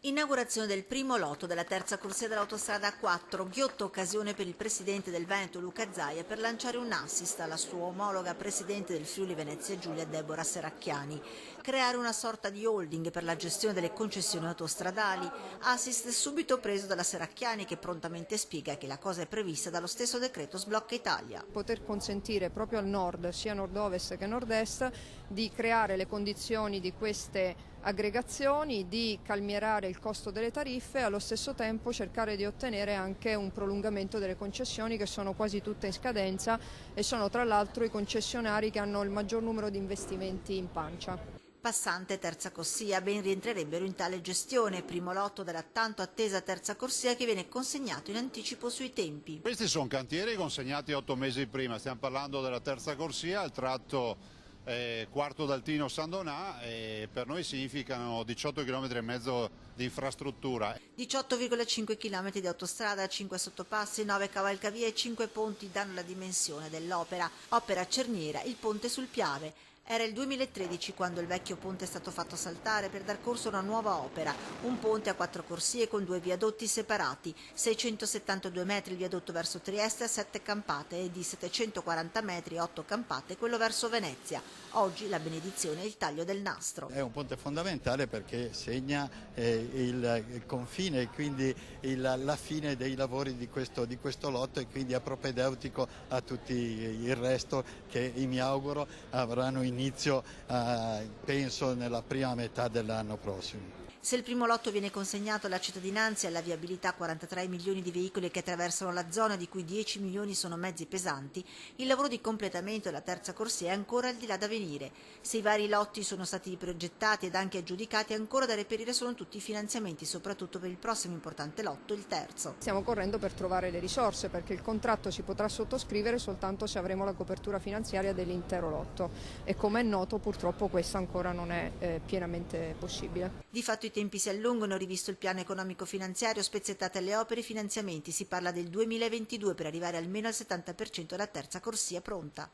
Inaugurazione del primo lotto della terza corsia dell'autostrada A4, ghiotta occasione per il presidente del Veneto Luca Zaia per lanciare un assist alla sua omologa presidente del Friuli Venezia Giulia Deborah Serracchiani. Creare una sorta di holding per la gestione delle concessioni autostradali, assist subito preso dalla Serracchiani che prontamente spiega che la cosa è prevista dallo stesso decreto Sblocca Italia. Poter consentire proprio al nord, sia nord-ovest che nord-est, di creare le condizioni di queste aggregazioni, di calmierare il costo delle tariffe e allo stesso tempo cercare di ottenere anche un prolungamento delle concessioni che sono quasi tutte in scadenza e sono tra l'altro i concessionari che hanno il maggior numero di investimenti in pancia. Passante e terza corsia ben rientrerebbero in tale gestione, primo lotto della tanto attesa terza corsia che viene consegnato in anticipo sui tempi. Questi sono cantieri consegnati 8 mesi prima, stiamo parlando della terza corsia, il tratto Quarto d'Altino San Donà e per noi significano 18 km e mezzo di infrastruttura. 18,5 km di autostrada, 5 sottopassi, 9 cavalcavie e 5 ponti danno la dimensione dell'opera. Opera cerniera, il ponte sul Piave. Era il 2013 quando il vecchio ponte è stato fatto saltare per dar corso a una nuova opera, un ponte a 4 corsie con 2 viadotti separati, 672 metri il viadotto verso Trieste a 7 campate e di 740 metri 8 campate quello verso Venezia. Oggi la benedizione è il taglio del nastro. È un ponte fondamentale perché segna il confine e quindi la fine dei lavori di questo lotto e quindi è propedeutico a tutti il resto che mi auguro avranno inizio penso nella prima metà dell'anno prossimo. Se il primo lotto viene consegnato alla cittadinanza e alla viabilità 43 milioni di veicoli che attraversano la zona, di cui 10 milioni sono mezzi pesanti, il lavoro di completamento della terza corsia è ancora al di là da venire. Se i vari lotti sono stati progettati ed anche aggiudicati, ancora da reperire sono tutti i finanziamenti, soprattutto per il prossimo importante lotto, il terzo. Stiamo correndo per trovare le risorse perché il contratto si potrà sottoscrivere soltanto se avremo la copertura finanziaria dell'intero lotto e come è noto purtroppo questo ancora non è pienamente possibile. Di fatto i tempi si allungano, rivisto il piano economico-finanziario, spezzettate le opere e i finanziamenti, si parla del 2022 per arrivare almeno al 70% della terza corsia pronta.